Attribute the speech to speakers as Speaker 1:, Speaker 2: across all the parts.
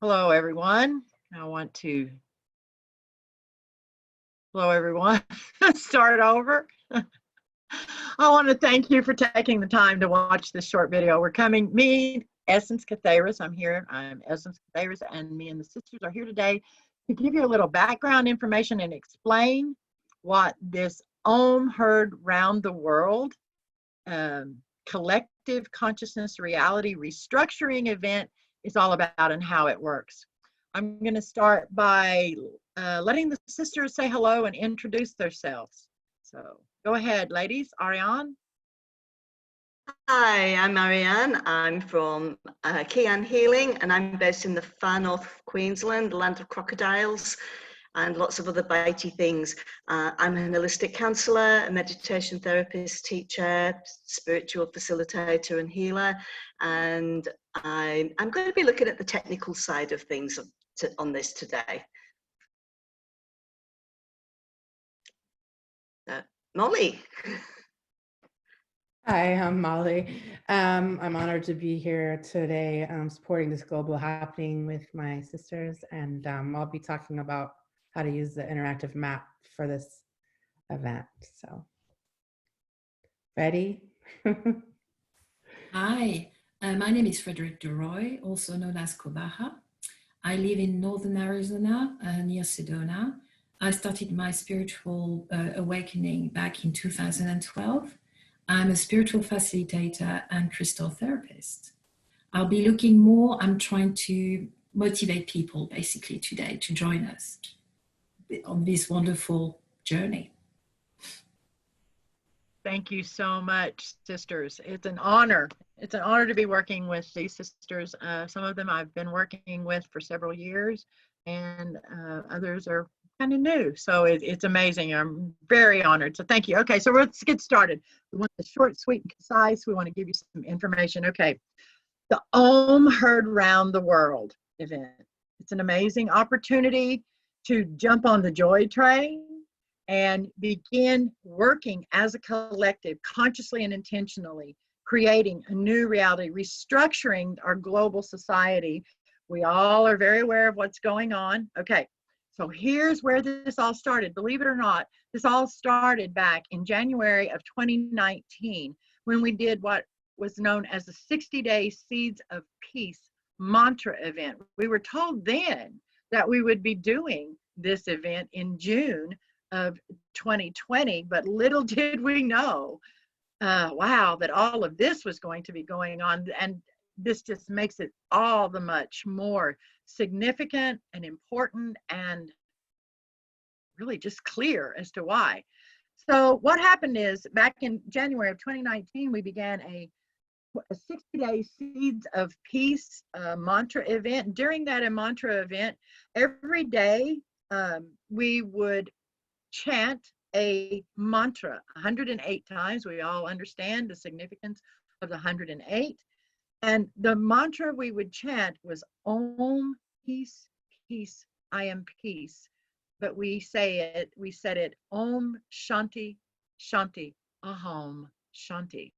Speaker 1: Hello, everyone. Hello, everyone. Start over. I want to thank you for taking the time to watch this short video. Me, Essence Catheris, I'm Essence Catheris, and me and the sisters are here today to give you a little background information and explain what this AUM heard round the world collective consciousness reality restructuring event is all about and how it works. I'm going to start by letting the sisters say hello and introduce themselves. So go ahead, ladies. Ariane.
Speaker 2: Hi, I'm Marianne. I'm from Kian Healing, and I'm based in the far north of Queensland, the land of crocodiles and lots of other bitey things. I'm an holistic counsellor, a meditation therapist, teacher, spiritual facilitator and healer, and I'm going to be looking at the technical side of things on this today. Molly.
Speaker 3: Hi, I'm Molly. I'm honored to be here today supporting this global happening with my sisters, and I'll be talking about how to use the interactive map for this event. So, ready?
Speaker 4: Hi, my name is Frederick DeRoy, also known as Kobaha. I live in northern Arizona, near Sedona. I started my spiritual awakening back in 2012. I'm a spiritual facilitator and crystal therapist. I'm trying to motivate people basically today to join us on this wonderful journey.
Speaker 1: Thank you so much, sisters. It's an honor. It's an honor to be working with these sisters. Some of them I've been working with for several years, and others are kind of new. So it's amazing. I'm very honored. So thank you. Okay, so let's get started. We want the short, sweet, and concise. We want to give you some information. Okay, the AUM Heard Round the World event. It's an amazing opportunity to jump on the joy train and begin working as a collective, consciously and intentionally, creating a new reality, restructuring our global society. We all are very aware of what's going on. Okay, so here's where this all started. Believe it or not, this all started back in January of 2019 when we did what was known as the 60-day Seeds of Peace mantra event. We were told then that we would be doing this event in June of 2020, but little did we know, wow, that all of this was going to be going on. And this just makes it all the much more significant and important and really just clear as to why. So what happened is back in January of 2019, we began a 60-day Seeds of Peace mantra event. During that mantra event, every day we would chant a mantra 108 times. We all understand the significance of the 108. And the mantra we would chant was Om, peace, peace, I am peace. But we said it Om Shanti, Shanti, Aham Shanti.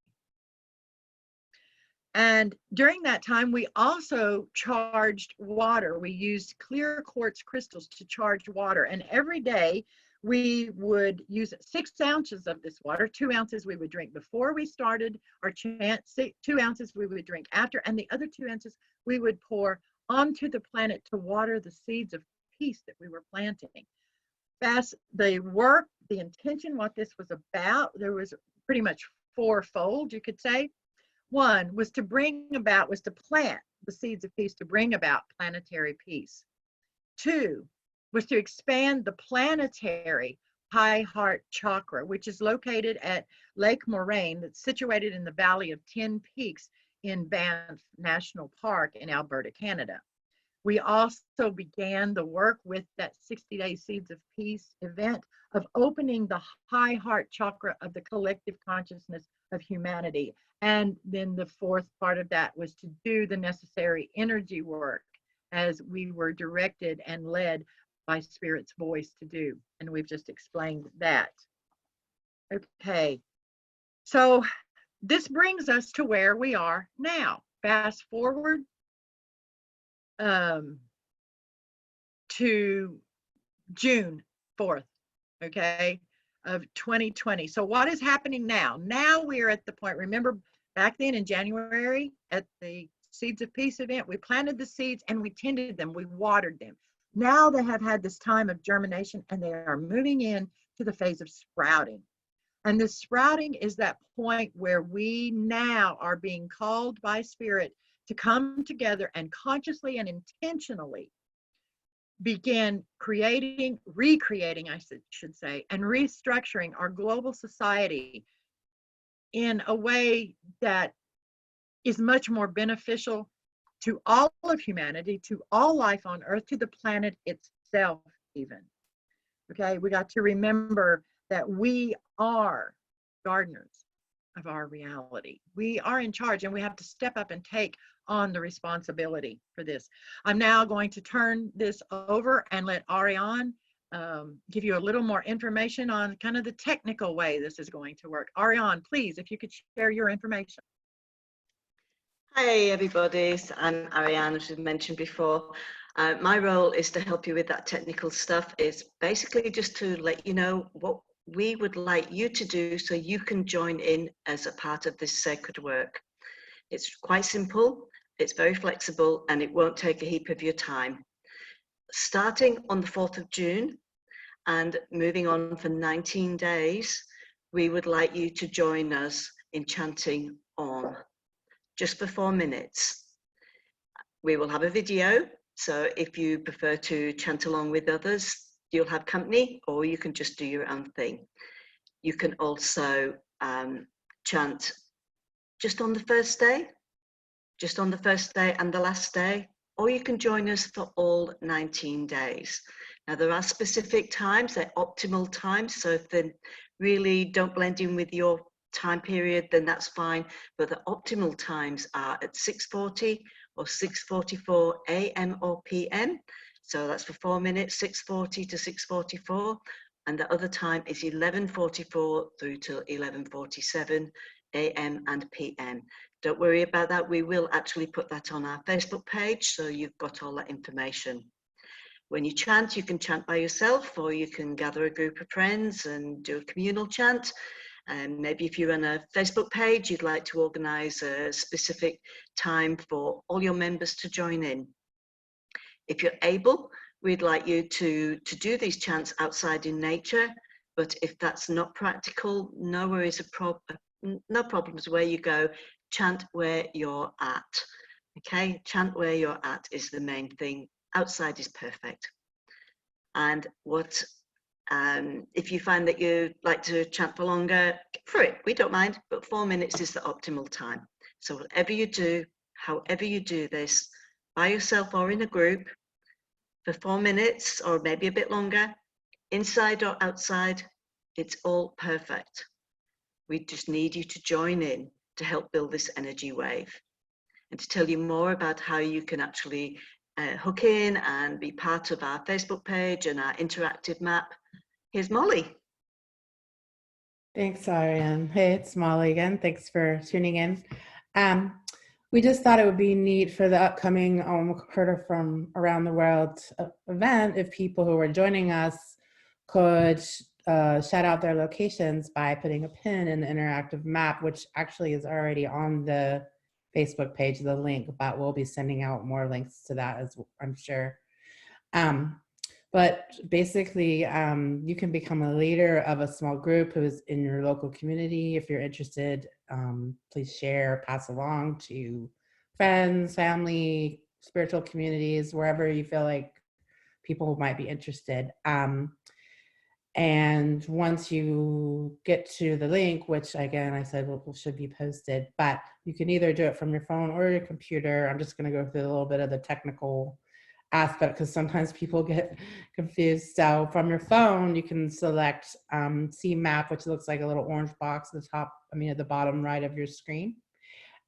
Speaker 1: And during that time, we also charged water. We used clear quartz crystals to charge water. And every day we would use 6 ounces of this water. 2 ounces we would drink before we started our chant, 2 ounces we would drink after, and the other 2 ounces we would pour onto the planet to water the seeds of peace that we were planting. The intention, what this was about, there was pretty much fourfold, you could say. One was to plant the seeds of peace to bring about planetary peace. 2 was to expand the planetary high heart chakra, which is located at Lake Moraine, that's situated in the Valley of 10 Peaks in Banff National Park in Alberta, Canada. We also began the work with that 60-day Seeds of Peace event of opening the high heart chakra of the collective consciousness of humanity. And then the 4th part of that was to do the necessary energy work as we were directed and led by Spirit's voice to do. And we've just explained that. Okay, so this brings us to where we are now. Fast forward, to June 4th, okay, of 2020. So what is happening now? Now we are at the point, remember back then in January at the Seeds of Peace event, we planted the seeds and we tended them, we watered them. Now they have had this time of germination and they are moving in to the phase of sprouting. And the sprouting is that point where we now are being called by Spirit to come together and consciously and intentionally begin creating, recreating, I should say, and restructuring our global society in a way that is much more beneficial to all of humanity, to all life on Earth, to the planet itself even. Okay, we got to remember that we are gardeners of our reality. We are in charge and we have to step up and take on the responsibility for this. I'm now going to turn this over and let Ariane give you a little more information on kind of the technical way this is going to work. Ariane, please, if you could share your information.
Speaker 2: Hi everybody, I'm Ariane, as I mentioned before. My role is to help you with that technical stuff. It's basically just to let you know what we would like you to do so you can join in as a part of this sacred work. It's quite simple, it's very flexible, and it won't take a heap of your time. Starting on the 4th of June and moving on for 19 days, we would like you to join us in chanting Om, just for 4 minutes. We will have a video, so if you prefer to chant along with others, you'll have company, or you can just do your own thing. You can also chant just on the first day and the last day, or you can join us for all 19 days. Now there are specific times, they're optimal times, so if they really don't blend in with your time period, then that's fine, but the optimal times are at 6:40 or 6:44 a.m. or p.m. So that's for 4 minutes, 6:40 to 6:44, and the other time is 11:44 through to 11:47 a.m. and p.m. Don't worry about that, we will actually put that on our Facebook page, so you've got all that information. When you chant, you can chant by yourself, or you can gather a group of friends and do a communal chant. And maybe if you run a Facebook page, you'd like to organize a specific time for all your members to join in. If you're able, we'd like you to do these chants outside in nature, but if that's not practical, no worries, no problems where you go, chant where you're at. Okay, chant where you're at is the main thing. Outside is perfect. And what if you find that you like to chant for longer, go for it, we don't mind, but 4 minutes is the optimal time. So whatever you do, however you do this, by yourself or in a group, for 4 minutes or maybe a bit longer, inside or outside, it's all perfect. We just need you to join in to help build this energy wave. And to tell you more about how you can actually hook in and be part of our Facebook page and our interactive map, here's Molly.
Speaker 3: Thanks, Ariane. Hey, it's Molly again. Thanks for tuning in. We just thought it would be neat for the upcoming Heard from Around the World event if people who are joining us could shout out their locations by putting a pin in the interactive map, which actually is already on the Facebook page, the link, but we'll be sending out more links to that as I'm sure. But basically, you can become a leader of a small group who is in your local community. If you're interested, please share, pass along to friends, family, spiritual communities, wherever you feel like people might be interested. And once you get to the link, which again, I said should be posted, but you can either do it from your phone or your computer. I'm just going to go through a little bit of the technical aspect because sometimes people get confused. So from your phone, you can select See Map, which looks like a little orange box at the top, at the bottom right of your screen.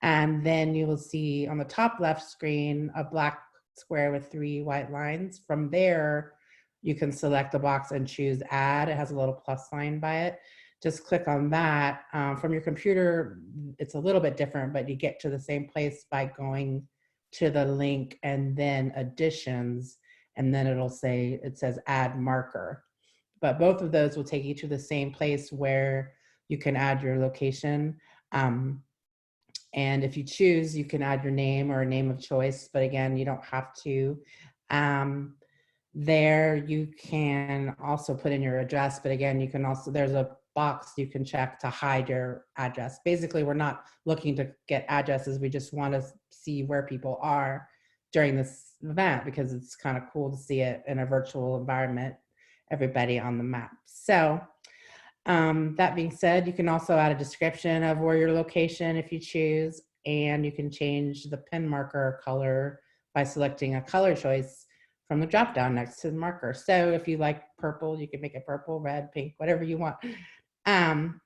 Speaker 3: And then you will see on the top left screen a black square with 3 white lines. From there, you can select the box and choose Add. It has a little plus sign by it. Just click on that. From your computer, it's a little bit different, but you get to the same place by going to the link and then Additions. and then it says add marker. But both of those will take you to the same place where you can add your location. And if you choose, you can add your name or a name of choice, but again, you don't have to. There you can also put in your address, but again, you can also, there's a box you can check to hide your address. Basically, we're not looking to get addresses. We just want to see where people are during this event because it's kind of cool to see it in a virtual environment, everybody on the map. So that being said, you can also add a description of where your location if you choose, and you can change the pin marker color by selecting a color choice from the drop down next to the marker. So if you like purple, you can make it purple, red, pink, whatever you want. And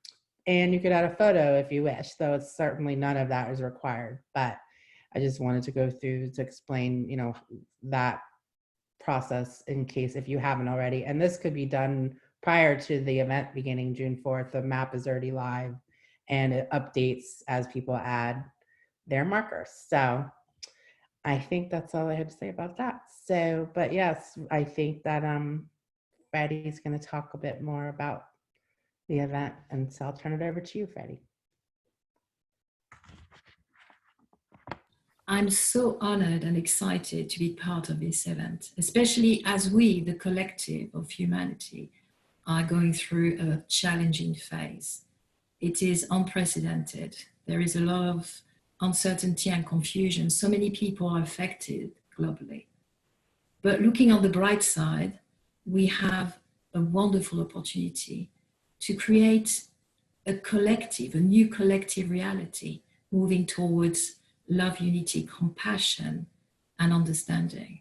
Speaker 3: you could add a photo if you wish, though it's certainly none of that is required. But I just wanted to go through to explain, you know, that process in case if you haven't already. And this could be done prior to the event beginning June 4th. The map is already live and it updates as people add their markers. So I think that's all I had to say about that. So, but yes, I think that Freddie's going to talk a bit more about the event, and so I'll turn it over to you, Freddie.
Speaker 4: I'm so honored and excited to be part of this event, especially as we, the collective of humanity, are going through a challenging phase. It is unprecedented. There is a lot of uncertainty and confusion. So many people are affected globally. But looking on the bright side, we have a wonderful opportunity to create a collective, a new collective reality, moving towards love, unity, compassion, and understanding.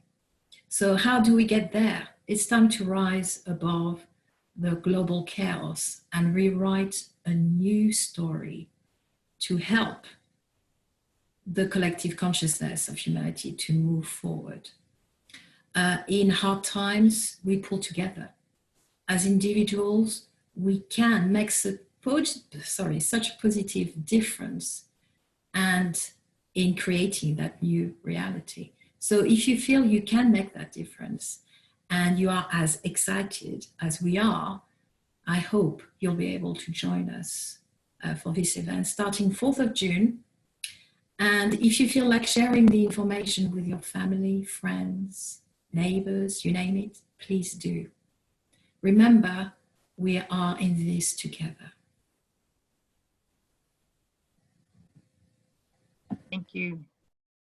Speaker 4: So how do we get there? It's time to rise above the global chaos and rewrite a new story to help the collective consciousness of humanity to move forward. In hard times, we pull together. As individuals, we can make such a positive difference and in creating that new reality. So if you feel you can make that difference and you are as excited as we are, I hope you'll be able to join us for this event starting 4th of June. And if you feel like sharing the information with your family, friends, neighbors, you name it, please do. Remember, we are in this together.
Speaker 1: Thank you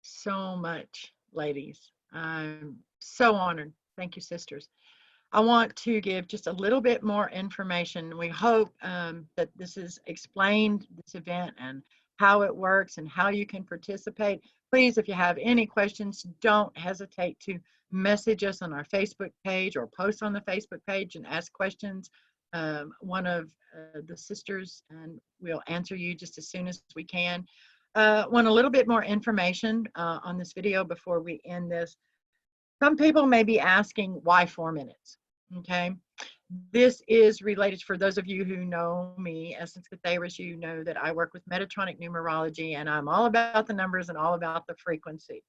Speaker 1: so much, ladies. I'm so honored. Thank you, sisters. I want to give just a little bit more information. We hope that this is explained, this event, and how it works and how you can participate. Please, if you have any questions, don't hesitate to message us on our Facebook page or post on the Facebook page and ask questions. One of the sisters, and we'll answer you just as soon as we can. Want a little bit more information on this video before we end this. Some people may be asking, why 4 minutes? Okay. This is related, for those of you who know me, Essence Catheris, you know that I work with Metatronic Numerology, and I'm all about the numbers and all about the frequency.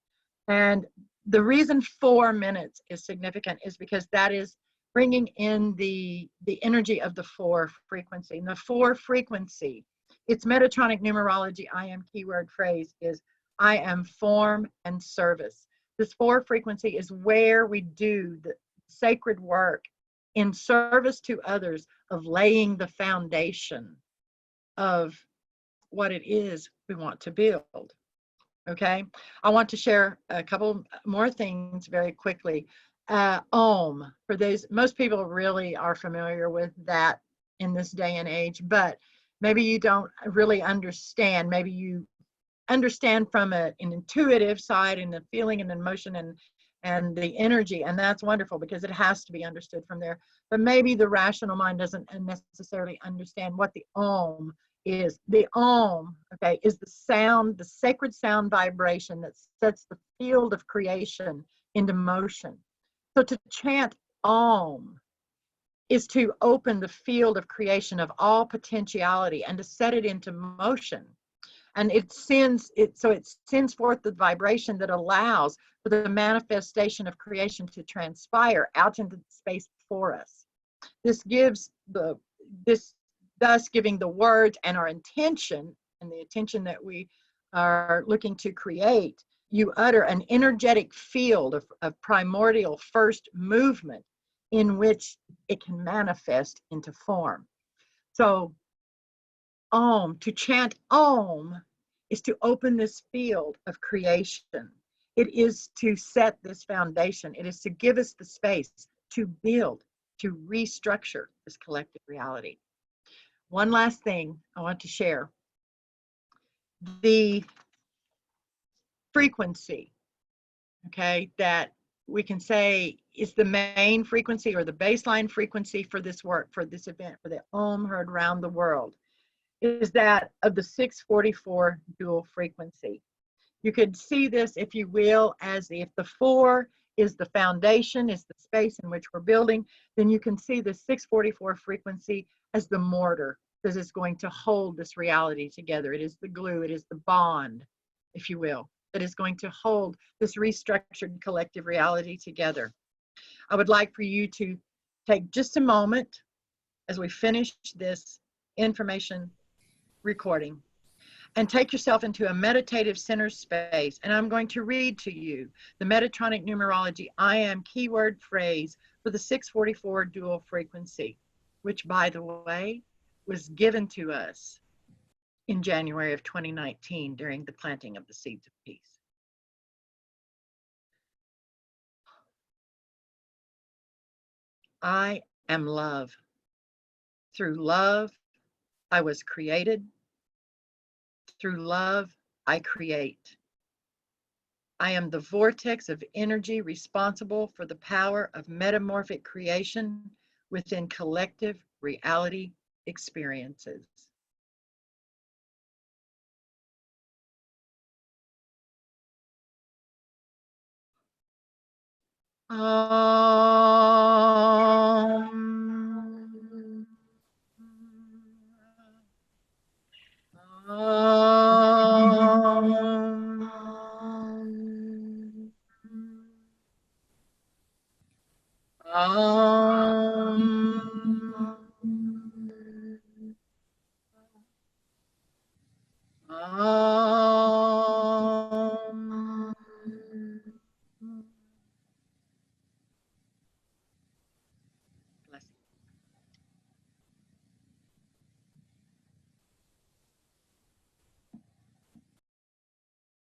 Speaker 1: And the reason 4 minutes is significant is because that is bringing in the energy of the 4 frequency. And the 4 frequency, it's Metatronic Numerology, I am keyword phrase is I am form and service. This 4 frequency is where we do the sacred work in service to others of laying the foundation of what it is we want to build. Okay, I want to share a couple more things very quickly. AUM, for those, most people really are familiar with that in this day and age, but maybe you don't really understand. Maybe you understand from an intuitive side and the feeling and emotion and the energy, and that's wonderful because it has to be understood from there. But maybe the rational mind doesn't necessarily understand what the AUM is. The AUM, okay, is the sound, the sacred sound vibration that sets the field of creation into motion. So to chant AUM is to open the field of creation of all potentiality and to set it into motion. And it sends forth the vibration that allows for the manifestation of creation to transpire out into space for us. This thus giving the words and our intention, and the intention that we are looking to create, you utter an energetic field of primordial first movement in which it can manifest into form. So Om, to chant Om, is to open this field of creation. It is to set this foundation. It is to give us the space to build, to restructure this collective reality. One last thing I want to share. The frequency, okay, that we can say is the main frequency or the baseline frequency for this work, for this event, for the Om heard around the world, is that of the 644 dual frequency. You could see this, if you will, as if the 4 is the foundation, is the space in which we're building, then you can see the 644 frequency as the mortar, because it's going to hold this reality together. It is the glue, it is the bond, if you will, that is going to hold this restructured collective reality together. I would like for you to take just a moment as we finish this information recording and take yourself into a meditative center space. And I'm going to read to you the Metatronic Numerology I am keyword phrase for the 644 dual frequency, which, by the way, was given to us in January of 2019 during the planting of the seeds of peace. I am love. Through love, I was created. Through love, I create. I am the vortex of energy responsible for the power of metamorphic creation within collective reality experiences. Oh.